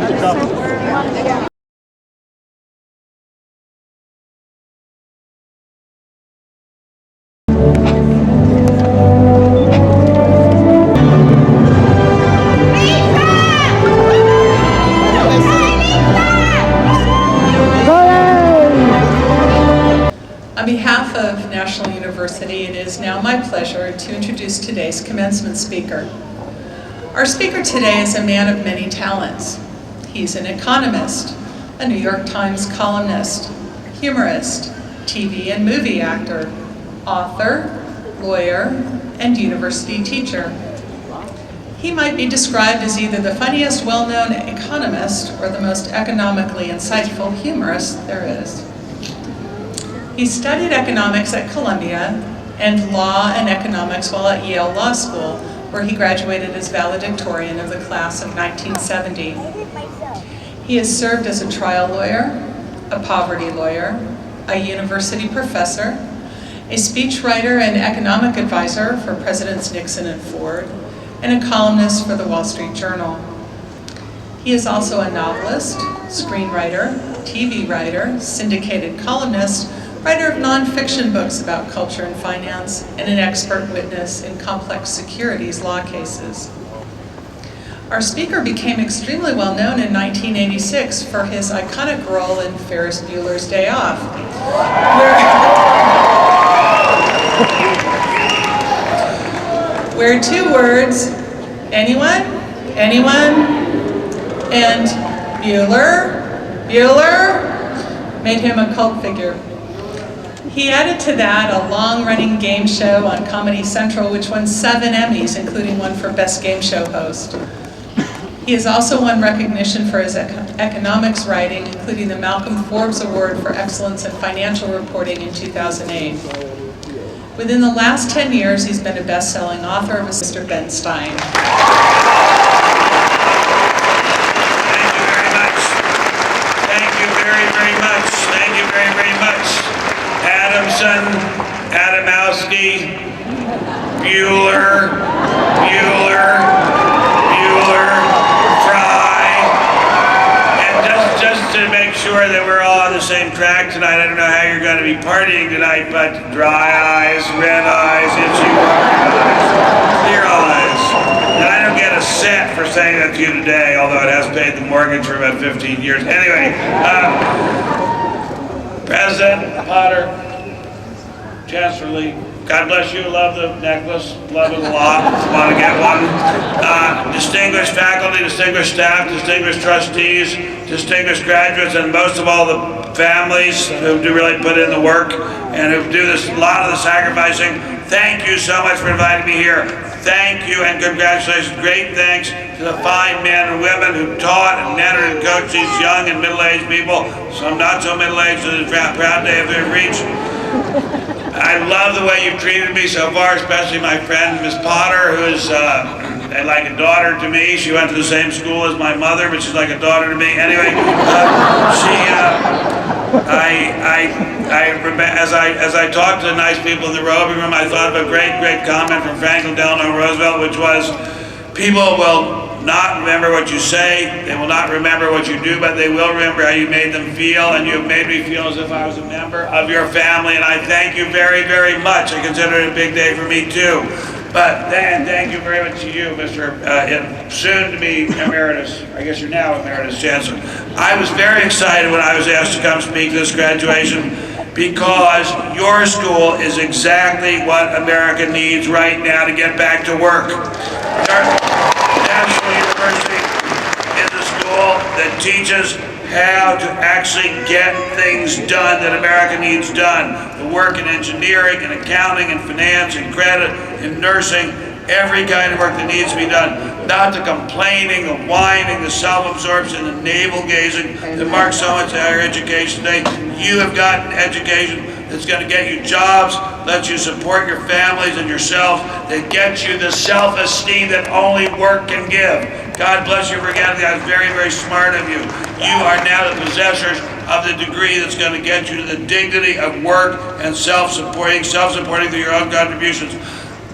On behalf of National University, it is now my pleasure to introduce today's commencement speaker. Our speaker today is a man of many talents. He's an economist, a New York Times columnist, humorist, TV and movie actor, author, lawyer, and university teacher. He might be described as either the funniest well-known economist or the most economically insightful humorist there is. He studied economics at Columbia and law and economics while at Yale Law School, where he graduated as valedictorian of the class of 1970. He has served as a trial lawyer, a poverty lawyer, a university professor, a speechwriter and economic advisor for Presidents Nixon and Ford, and a columnist for the Wall Street Journal. He is also a novelist, screenwriter, TV writer, syndicated columnist, writer of nonfiction books about culture and finance, and an expert witness in complex securities law cases. Our speaker became extremely well known in 1986 for his iconic role in Ferris Bueller's Day Off, where two words, anyone, and Bueller made him a cult figure. He added to that a long-running game show on Comedy Central, which won 7 Emmys, including one for Best Game Show Host. He has also won recognition for his economics writing, including the Malcolm Forbes Award for Excellence in Financial Reporting in 2008. Within the last 10 years, he's been a best-selling author of Mr. Ben Stein. Thank you very much. Adamson, Adamowski, Bueller, Fry. And just to make sure that we're all on the same track tonight, I don't know how you're going to be partying tonight, but dry eyes, red eyes, itchy eyes, clear eyes. And I don't get a cent for saying that to you today, although it has paid the mortgage for about 15 years. Anyway, President Potter, Chancellor Lee, God bless you, love the necklace, love it a lot, want to get one. Distinguished faculty, distinguished staff, distinguished trustees, distinguished graduates, and most of all the families who do really put in the work and who do this, a lot of the sacrificing. Thank you so much for inviting me here. Thank you and congratulations. Great thanks to the fine men and women who taught and mentored and coached these young and middle-aged people, some not so middle-aged, to the proud day of their reach. I love the way you've treated me so far, especially my friend, Miss Potter, who is like a daughter to me. She went to the same school as my mother, but she's like a daughter to me. Anyway, as I talked to the nice people in the Roving Room, I thought of a great comment from Franklin Delano Roosevelt, which was, people will not remember what you say, they will not remember what you do, but they will remember how you made them feel, and you made me feel as if I was a member of your family, and I thank you very, very much. I consider it a big day for me too. But thank you very much to you, Mr. soon-to-be emeritus, I guess you're now emeritus chancellor. I was very excited when I was asked to come speak to this graduation, because your school is exactly what America needs right now to get back to work. National University is a school that teaches how to actually get things done that America needs done. The work in engineering, and accounting, and finance, and credit, and nursing, every kind of work that needs to be done. Not the complaining, the whining, the self-absorption, the navel-gazing that marks so much of higher education today. You have got an education that's going to get you jobs, lets you support your families and yourself, that gets you the self-esteem that only work can give. God bless you for getting that. That's very, very smart of you. You are now the possessors of the degree that's going to get you to the dignity of work and self-supporting through your own contributions.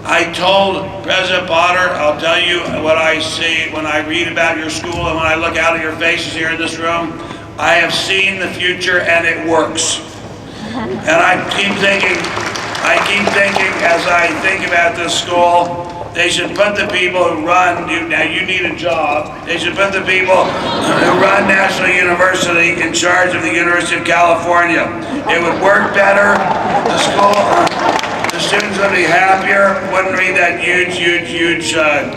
I told President Potter, I'll tell you what I see when I read about your school and when I look out at your faces here in this room. I have seen the future and it works. And I keep thinking as I think about this school, they should put the people who run, now you need a job, they should put the people who run National University in charge of the University of California. It would work better, the school, the students would be happier, wouldn't need that huge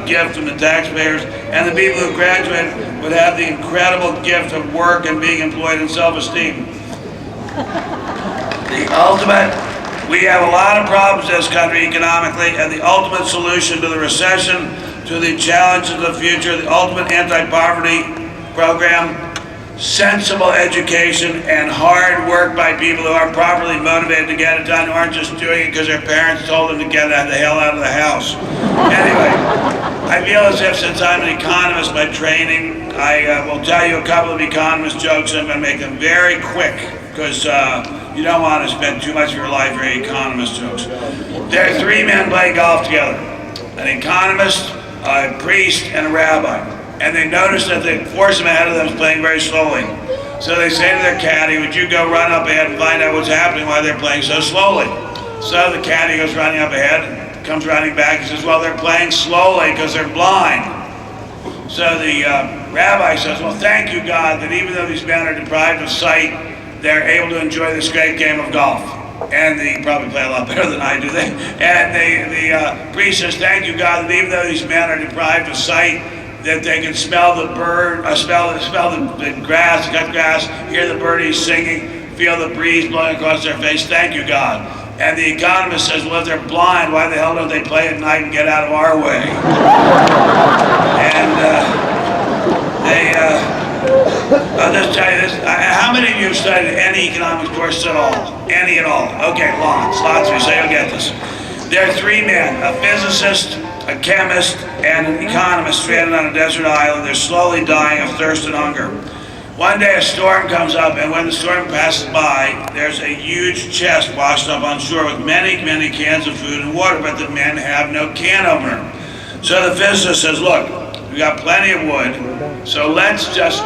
gift from the taxpayers, and the people who graduate would have the incredible gift of work and being employed and self-esteem. We have a lot of problems in this country economically, and the ultimate solution to the recession, to the challenges of the future, the ultimate anti-poverty program, sensible education, and hard work by people who are properly motivated to get it done, who aren't just doing it because their parents told them to get the hell out of the house. Anyway, I feel as if, since I'm an economist by training, I will tell you a couple of economist jokes. I'm going to make them very quick, because you don't want to spend too much of your life hearing economist jokes. There are three men playing golf together: an economist, a priest, and a rabbi. And they notice that the foursome ahead of them is playing very slowly. So they say to their caddy, would you go run up ahead and find out what's happening, why they're playing so slowly? So the caddy goes running up ahead, comes running back, and says, well, they're playing slowly because they're blind. So the rabbi says, well, thank you, God, that even though these men are deprived of sight, they're able to enjoy this great game of golf. And they probably play a lot better than I do. And the priest says, thank you, God, that even though these men are deprived of sight, that they can smell the smell the grass, cut grass, hear the birdies singing, feel the breeze blowing across their face. Thank you, God. And the economist says, well, if they're blind, why the hell don't they play at night and get out of our way? And I'll just tell you this. How many of you have studied any economics course at all? Any at all? Okay, lots of you, so you'll get this. There are three men, a physicist, a chemist, and an economist stranded on a desert island. They're slowly dying of thirst and hunger. One day a storm comes up, and when the storm passes by, there's a huge chest washed up on shore with many cans of food and water, but the men have no can opener. So the physicist says, look, we got plenty of wood, so let's just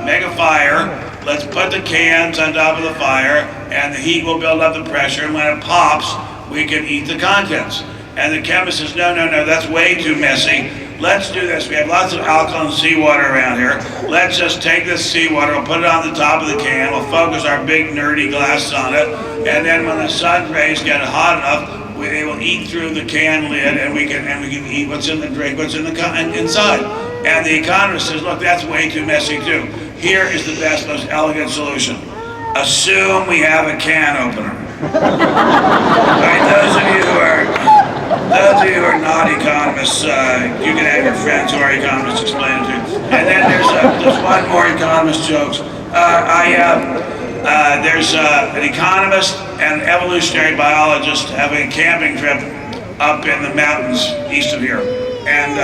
make a fire. Let's put the cans on top of the fire, and the heat will build up the pressure, and when it pops, we can eat the contents. And the chemist says, no, that's way too messy. Let's do this. We have lots of alkaline seawater around here. Let's just take this seawater, we'll put it on the top of the can, we'll focus our big nerdy glasses on it, and then when the sun rays get hot enough, they will eat through the can lid, and we can eat what's in the drink, what's in the inside. And the economist says, look, that's way too messy too. Here is the best, most elegant solution. Assume we have a can opener. All right, those of you who are not economists, you can have your friends who are economists explain it to you. And then there's one more economist jokes. There's an economist and an evolutionary biologist having a camping trip up in the mountains east of here. And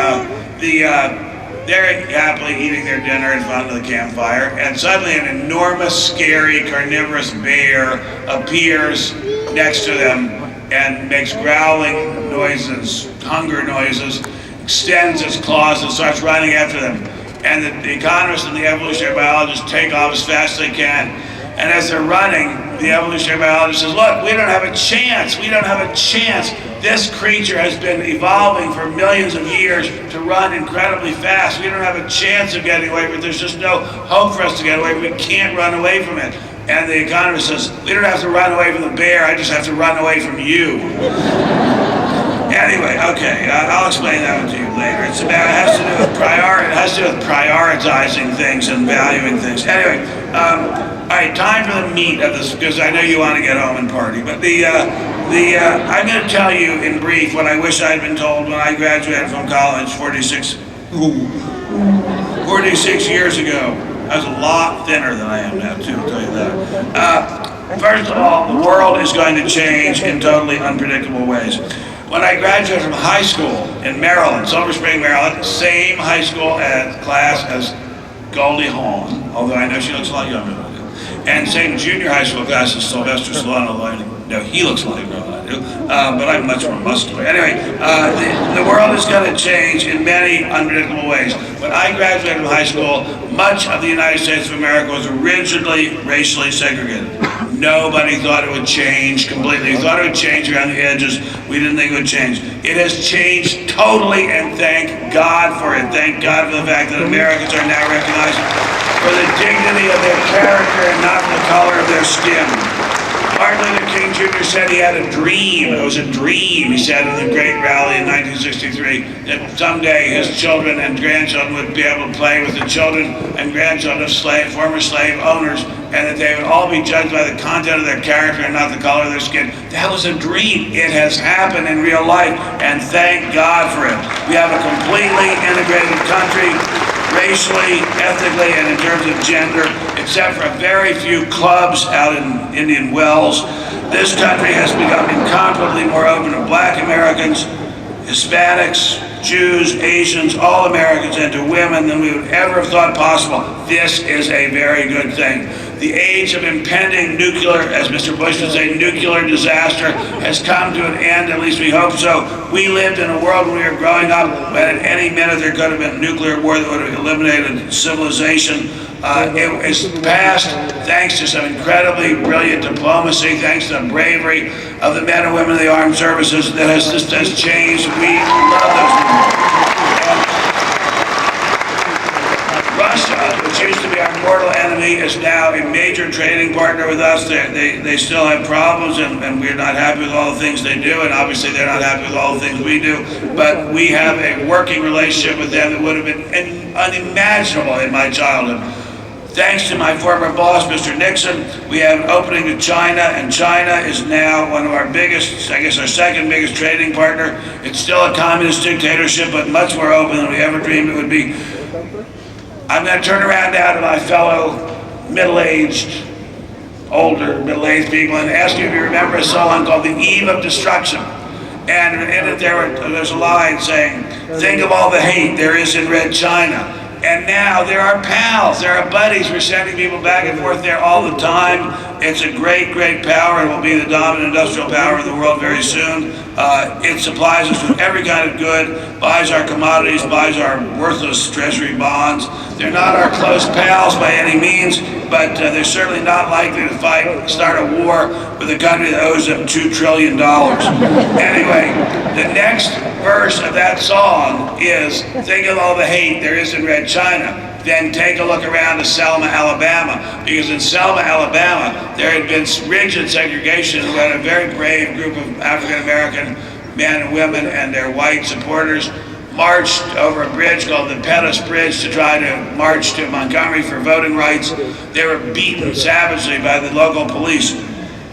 they're happily eating their dinner in front of the campfire, and suddenly an enormous, scary, carnivorous bear appears next to them and makes growling noises, hunger noises, extends its claws and starts running after them. And the economist and the evolutionary biologist take off as fast as they can. And as they're running, the evolutionary biologist says, look, we don't have a chance. This creature has been evolving for millions of years to run incredibly fast. We don't have a chance of getting away from it. There's just no hope for us to get away from it. We can't run away from it. And the economist says, we don't have to run away from the bear, I just have to run away from you. Anyway, okay, I'll explain that one to you later. It has to do with prioritizing things and valuing things. Anyway, all right, time for the meat of this, because I know you want to get home and party. But I'm going to tell you in brief what I wish I'd been told when I graduated from college 46 years ago. I was a lot thinner than I am now, too, I'll tell you that. First of all, the world is going to change in totally unpredictable ways. When I graduated from high school in Maryland, Silver Spring, Maryland, same high school class as Goldie Hawn, although I know she looks a lot younger than I do, and same junior high school class as Sylvester Stallone, although No, he looks a lot younger than I do, but I'm much more muscular. Anyway, the world is going to change in many unpredictable ways. When I graduated from high school, much of the United States of America was originally racially segregated. Nobody thought it would change completely. We thought it would change around the edges. We didn't think it would change. It has changed totally, and thank God for it. Thank God for the fact that Americans are now recognized for the dignity of their character and not the color of their skin. Martin Luther King Jr. said he had a dream. It was a dream, he said in the great rally in 1963, that someday his children and grandchildren would be able to play with the children and grandchildren of former slave owners, and that they would all be judged by the content of their character and not the color of their skin. That was a dream. It has happened in real life, and thank God for it. We have a completely integrated country, racially, ethnically, and in terms of gender, except for a very few clubs out in Indian Wells. This country has become incomparably more open to Black Americans, Hispanics, Jews, Asians, all Americans, and to women than we would ever have thought possible. This is a very good thing. The age of impending nuclear, as Mr. Bush would say, nuclear disaster has come to an end, at least we hope so. We lived in a world when we were growing up when at any minute there could have been a nuclear war that would have eliminated civilization. It is passed thanks to some incredibly brilliant diplomacy, thanks to the bravery of the men and women of the armed services that has changed. We love those people. Russia, which used to be our mortal enemy, is now a major trading partner with us. They still have problems, and we're not happy with all the things they do, and obviously they're not happy with all the things we do, but we have a working relationship with them that would have been unimaginable in my childhood. Thanks to my former boss, Mr. Nixon, we have an opening to China, and China is now one of our biggest, I guess our second biggest trading partner. It's still a communist dictatorship, but much more open than we ever dreamed it would be. I'm going to turn around now to my fellow older middle-aged people and ask you if you remember a song called The Eve of Destruction. And in it there's a line saying, think of all the hate there is in Red China. And now there are pals, there are buddies. We're sending people back and forth there all the time. It's a great, great power, and will be the dominant industrial power of the world very soon. It supplies us with every kind of good, buys our commodities, buys our worthless treasury bonds. They're not our close pals by any means, but they're certainly not likely to start a war with a country that owes them $2 trillion. Anyway, the next verse of that song is, think of all the hate there is in Red China. Then take a look around to Selma, Alabama, because in Selma, Alabama, there had been rigid segregation. We had a very brave group of African-American men and women and their white supporters marched over a bridge called the Pettus Bridge to try to march to Montgomery for voting rights. They were beaten savagely by the local police.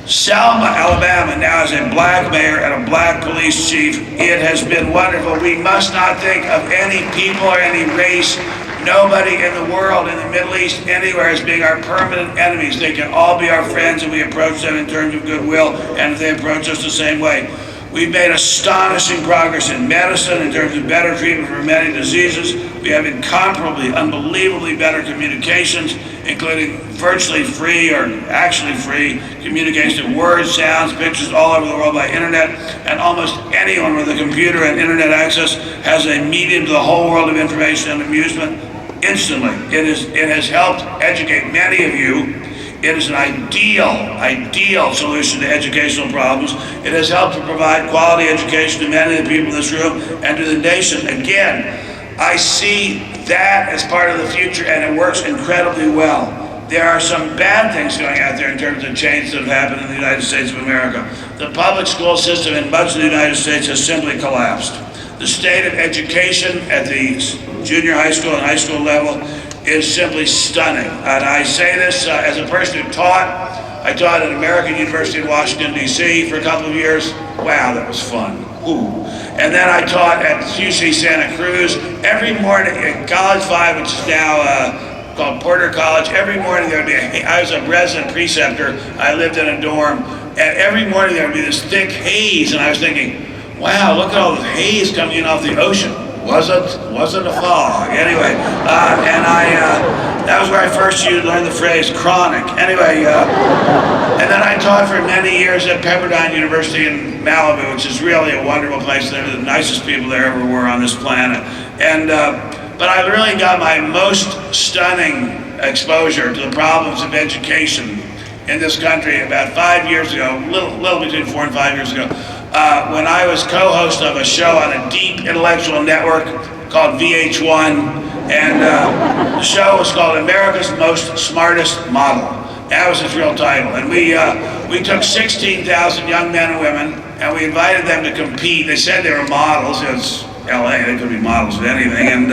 Selma, Alabama now has a black mayor and a black police chief. It has been wonderful. We must not think of any people or any race, nobody in the world, in the Middle East, anywhere as being our permanent enemies. They can all be our friends, and we approach them in terms of goodwill, and if they approach us the same way. We've made astonishing progress in medicine in terms of better treatment for many diseases. We have incomparably, unbelievably better communications, including virtually free or actually free communication of words, sounds, pictures all over the world by internet. And almost anyone with a computer and internet access has a medium to the whole world of information and amusement instantly. It has helped educate many of you. It is an ideal solution to educational problems. It has helped to provide quality education to many of the people in this room and to the nation. Again, I see that as part of the future, and it works incredibly well. There are some bad things going out there in terms of change that have happened in the United States of America. The public school system in much of the United States has simply collapsed. The state of education at the junior high school and high school level is simply stunning. And I say this as a person who I taught at American University in Washington, D.C. for a couple of years. Wow, that was fun. Ooh. And then I taught at UC Santa Cruz. Every morning at College 5, which is now called Porter College, every morning there would be I was a resident preceptor. I lived in a dorm. And every morning there would be this thick haze, and I was thinking, wow, look at all the haze coming in off the ocean. Wasn't a fog. Anyway, and That was where I first learned the phrase chronic. Anyway, and then I taught for many years at Pepperdine University in Malibu, which is really a wonderful place. They're the nicest people there ever were on this planet. And but I really got my most stunning exposure to the problems of education in this country about 5 years ago, little between 4 and 5 years ago, when I was co-host of a show on a deep intellectual network called VH1, and the show was called America's Most Smartest Model. That was its real title. And we took 16,000 young men and women, and we invited them to compete. They said they were models. It's LA, they could be models of anything. And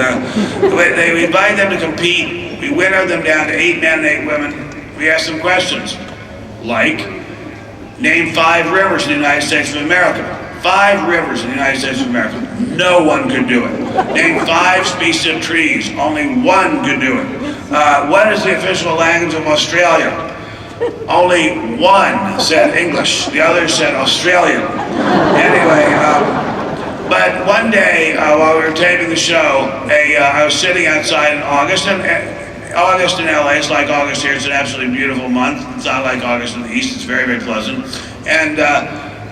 we invited them to compete. We winnowed them down to 8 men and 8 women. We asked them questions like, name 5 rivers in the United States of America. 5 rivers in the United States of America. No one could do it. Name 5 species of trees. Only 1 could do it. What is the official language of Australia? Only 1 said English. The others said Australian. Anyway, but one day while we were taping the show, I was sitting outside in August, and August in LA is like August here. It's an absolutely beautiful month. It's not like August in the East. It's very, very pleasant. And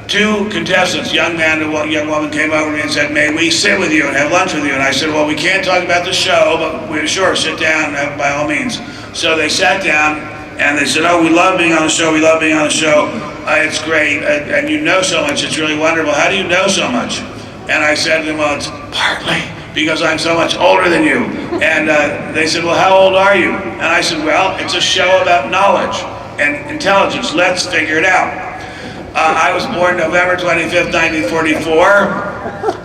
2 contestants, young man and young woman, came over to me and said, "May we sit with you and have lunch with you?" And I said, "Well, we can't talk about the show, but sure, sit down by all means." So they sat down and they said, "Oh, we love being on the show. We love being on the show. It's great. And you know so much. It's really wonderful. How do you know so much?" And I said to them, "Well, it's partly because I'm so much older than you." And they said, "Well, how old are you?" And I said, "Well, it's a show about knowledge and intelligence. Let's figure it out." I was born November 25th, 1944,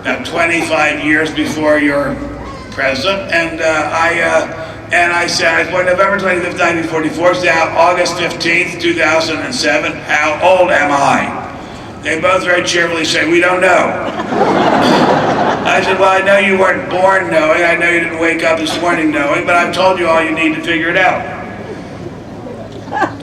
about 25 years before your president. And I said, I was born November 25th, 1944, it's now August 15th, 2007. How old am I? They both very cheerfully say, "We don't know." I said, "Well, I know you weren't born knowing. I know you didn't wake up this morning knowing, but I've told you all you need to figure it out."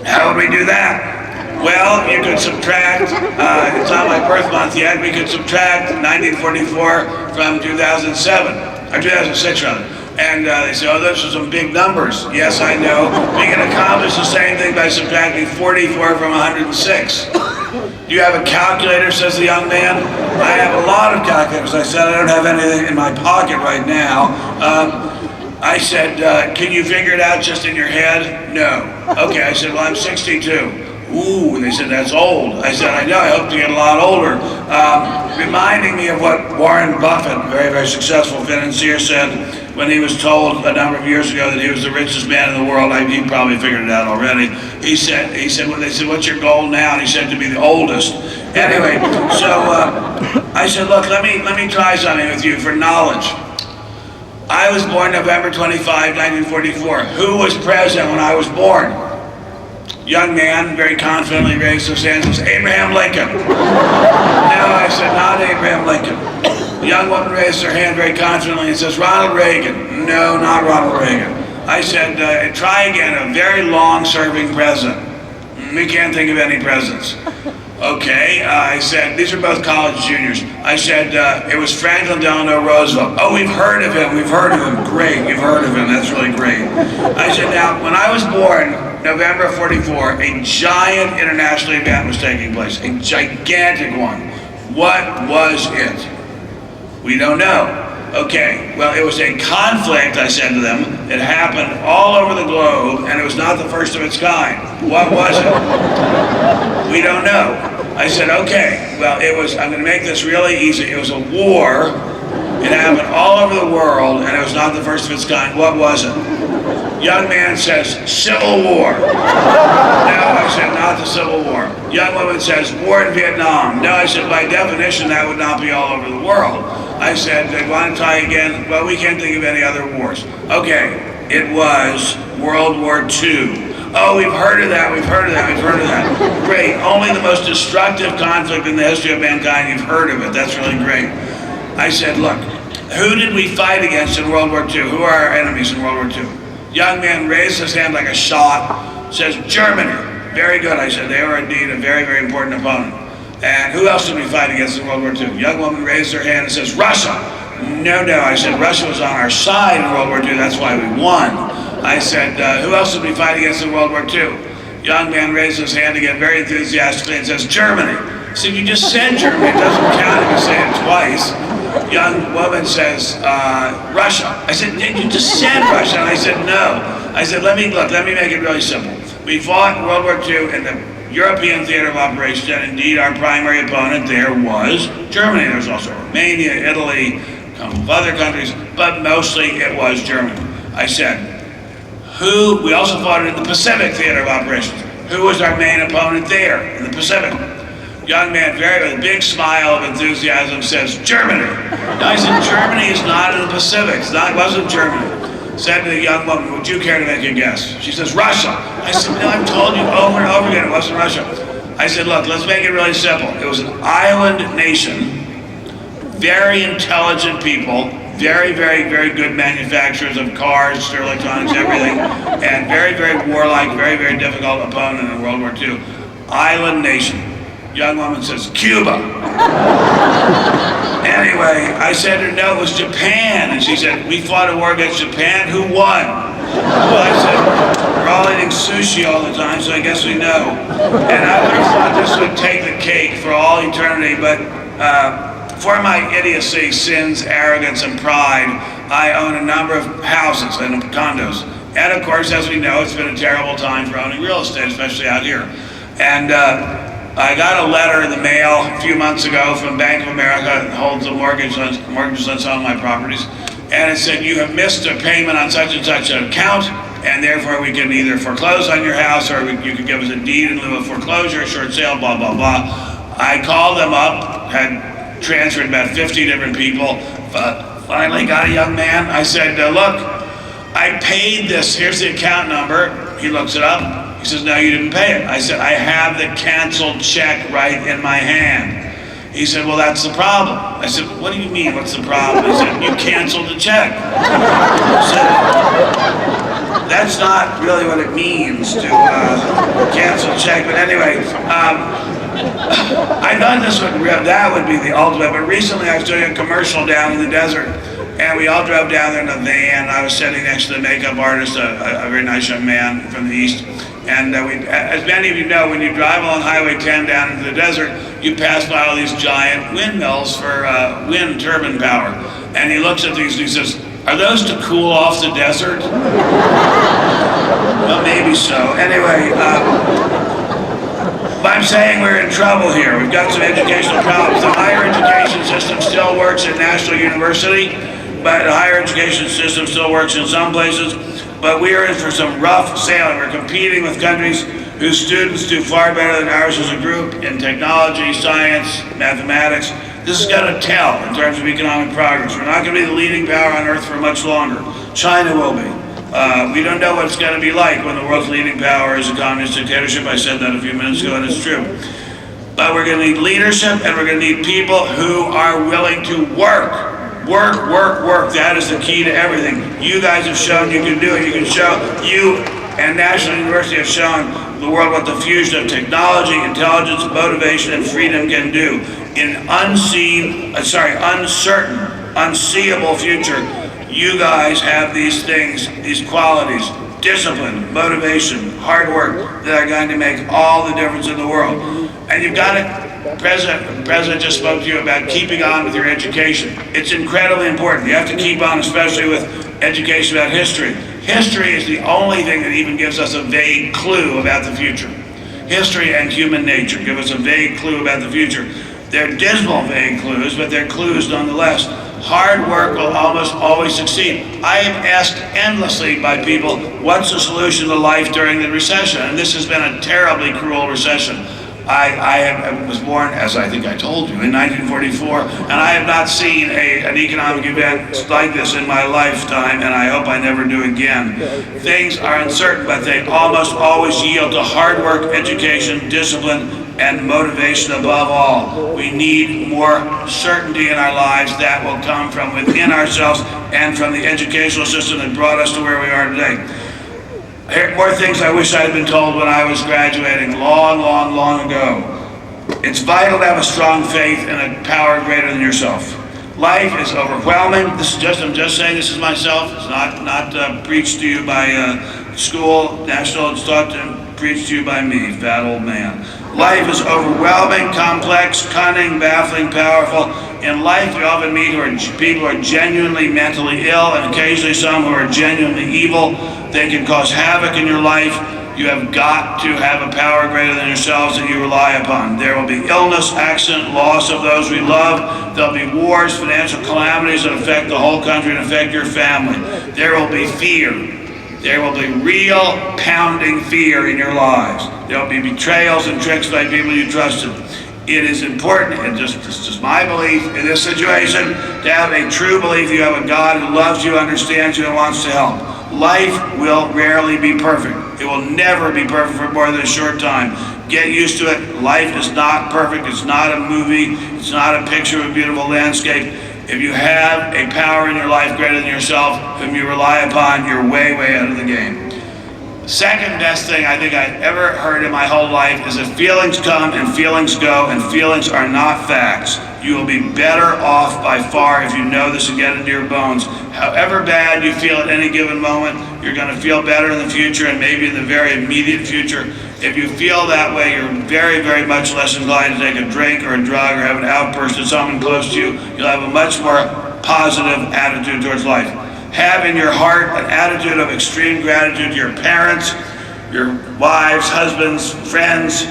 How would we do that? Well, you could subtract, it's not my birth month yet, we could subtract 1944 from 2007, or 2006 rather. And they say, "Oh, those are some big numbers." Yes, I know. We can accomplish the same thing by subtracting 44 from 106. "Do you have a calculator?" says the young man. "I have a lot of calculators." I said, "I don't have anything in my pocket right now." I said, "Can you figure it out just in your head?" "No." "Okay." I said, "Well, I'm 62. "Ooh," and they said, "That's old." I said, "I know, I hope to get a lot older." Reminding me of what Warren Buffett, very, very successful financier, said when he was told a number of years ago that he was the richest man in the world. He probably figured it out already. He said, when they said, "What's your goal now?" And he said, "To be the oldest." Anyway, so I said, "Look, let me try something with you for knowledge." I was born November 25, 1944. Who was president when I was born? Young man very confidently raised his hand and says, "Abraham Lincoln." No, I said, "Not Abraham Lincoln." The young woman raised her hand very confidently and says, "Ronald Reagan." No, not Ronald Reagan. I said, "Try again, a very long-serving president." We can't think of any presidents. Okay, I said, these are both college juniors. I said, it was Franklin Delano Roosevelt. "Oh, we've heard of him, we've heard of him." "Great, you've heard of him, that's really great." I said, "Now, when I was born, November of 44, a giant international event was taking place, a gigantic one. What was it?" "We don't know." "Okay, well, it was a conflict," I said to them. "It happened all over the globe, and it was not the first of its kind." "What was it?" "We don't know." I said, "Okay, well, I'm going to make this really easy. It was a war. It happened all over the world, and it was not the first of its kind. What was it?" Young man says, "Civil War." No, I said, "Not the Civil War." Young woman says, "War in Vietnam." No, I said, "By definition, that would not be all over the world." I said, "They want to try again?" "Well, we can't think of any other wars." "Okay, it was World War II." "Oh, we've heard of that, we've heard of that, we've heard of that." "Great, only the most destructive conflict in the history of mankind, you've heard of it, that's really great." I said, "Look, who did we fight against in World War II? Who are our enemies in World War II?" Young man raised his hand like a shot, says, "Germany." "Very good," I said, "they were indeed a very, very important opponent." "And who else did we fight against in World War II?" Young woman raised her hand and says, "Russia." No, I said, "Russia was on our side in World War II, that's why we won." I said, who else would be fighting against in World War II? Young man raises his hand again very enthusiastically and says, Germany. I said, you just said Germany. It doesn't count if you say it twice. Young woman says, Russia. I said, you just said Russia. And I said, no. I said, let me make it really simple. We fought in World War II in the European theater of operations, and indeed our primary opponent there was Germany. There was also Romania, Italy, a couple of other countries, but mostly it was Germany. I said, we also fought in the Pacific theater of operations. Who was our main opponent there in the Pacific? Young man, with a big smile of enthusiasm, says, Germany. Now I said, Germany is not in the Pacific. It wasn't Germany. Said to the young woman, would you care to make a guess? She says, Russia. I said, no, I've told you over and over again it wasn't Russia. I said, look, let's make it really simple. It was an island nation, very intelligent people, very, very, very good manufacturers of cars, electronics, everything, and very, very warlike, very, very difficult opponent in World War II. Island nation. Young woman says, Cuba. Anyway, I said to her, no, it was Japan. And she said, we fought a war against Japan, who won? Well, I said, we're all eating sushi all the time, so I guess we know. And I would have thought this would take the cake for all eternity, but for my idiocy, sins, arrogance, and pride, I own a number of houses and condos. And of course, as we know, it's been a terrible time for owning real estate, especially out here. And I got a letter in the mail a few months ago from Bank of America that holds the mortgages on some of my properties. And it said, you have missed a payment on such and such an account, and therefore we can either foreclose on your house or you can give us a deed in lieu of foreclosure, short sale, blah, blah, blah. I called them up, had transferred about 50 different people, finally got a young man. I said, look, I paid this, here's the account number. He looks it up. He says, no, you didn't pay it. I said, I have the canceled check right in my hand. He said, well, that's the problem. I said, what do you mean, what's the problem? He said, you canceled the check. I said, that's not really what it means to cancel a check, but anyway, I thought that would be the ultimate, but recently I was doing a commercial down in the desert, and we all drove down there in a van. I was sitting next to the makeup artist, a very nice young man from the East. And as many of you know, when you drive along Highway 10 down into the desert, you pass by all these giant windmills for wind turbine power. And he looks at these and he says, are those to cool off the desert? Well, maybe so. Anyway, I'm saying we're in trouble here. We've got some educational problems. The higher education system still works at National University, but the higher education system still works in some places. But we are in for some rough sailing. We're competing with countries whose students do far better than ours as a group in technology, science, mathematics. This is going to tell in terms of economic progress. We're not going to be the leading power on earth for much longer. China will be. We don't know what it's going to be like when the world's leading power is a communist dictatorship. I said that a few minutes ago, and it's true. But we're going to need leadership, and we're going to need people who are willing to work. Work, work, work. That is the key to everything. You guys have shown you can do it. You can show, you and National University have shown the world what the fusion of technology, intelligence, motivation, and freedom can do. In uncertain, unseeable future, you guys have these things, these qualities, discipline, motivation, hard work, that are going to make all the difference in the world. And you've got to, the President just spoke to you about keeping on with your education. It's incredibly important. You have to keep on, especially with education about history. History is the only thing that even gives us a vague clue about the future. History and human nature give us a vague clue about the future. They're dismal vague clues, but they're clues nonetheless. Hard work will almost always succeed. I am asked endlessly by people, what's the solution to life during the recession? And this has been a terribly cruel recession. I was born, as I think I told you, in 1944, and I have not seen an economic event like this in my lifetime, and I hope I never do again. Things are uncertain, but they almost always yield to hard work, education, discipline, and motivation above all. We need more certainty in our lives that will come from within ourselves and from the educational system that brought us to where we are today. More things I wish I had been told when I was graduating long, long, long ago. It's vital to have a strong faith in a power greater than yourself. Life is overwhelming. I'm just saying this is myself. It's not preached to you by school, national. It's taught and preached to you by me, fat old man. Life is overwhelming, complex, cunning, baffling, powerful. In life, we often meet people who are genuinely mentally ill, and occasionally some who are genuinely evil. They can cause havoc in your life. You have got to have a power greater than yourselves that you rely upon. There will be illness, accident, loss of those we love. There'll be wars, financial calamities that affect the whole country and affect your family. There will be fear. There will be real pounding fear in your lives. There will be betrayals and tricks by people you trusted. It is important, and it's just my belief in this situation, to have a true belief you have a God who loves you, understands you, and wants to help. Life will rarely be perfect. It will never be perfect for more than a short time. Get used to it. Life is not perfect. It's not a movie. It's not a picture of a beautiful landscape. If you have a power in your life greater than yourself, whom you rely upon, you're way, way out of the game. Second best thing I think I've ever heard in my whole life is that feelings come and feelings go, and feelings are not facts. You will be better off by far if you know this and get into your bones. However bad you feel at any given moment, you're going to feel better in the future, and maybe in the very immediate future. If you feel that way, you're very, very much less inclined to take a drink or a drug or have an outburst at someone close to you. You'll have a much more positive attitude towards life. Have in your heart an attitude of extreme gratitude to your parents, your wives, husbands, friends,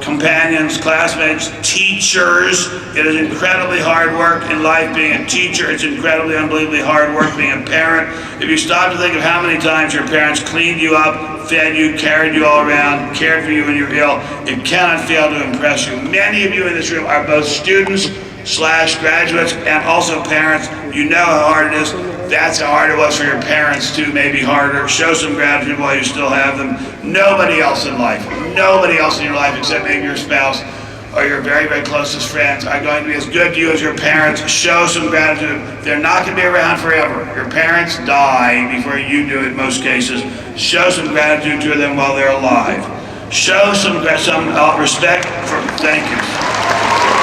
companions, classmates, teachers. It is incredibly hard work in life being a teacher. It's incredibly, unbelievably hard work being a parent. If you stop to think of how many times your parents cleaned you up, fed you, carried you all around, cared for you when you're ill, it cannot fail to impress you. Many of you in this room are both students / graduates and also parents. You know how hard it is. That's how hard it was for your parents too, maybe harder. Show some gratitude while you still have them. Nobody else in life, nobody else in your life except maybe your spouse or your very, very closest friends are going to be as good to you as your parents. Show some gratitude. They're not going to be around forever. Your parents die before you do in most cases. Show some gratitude to them while they're alive. Show some respect for, thank you.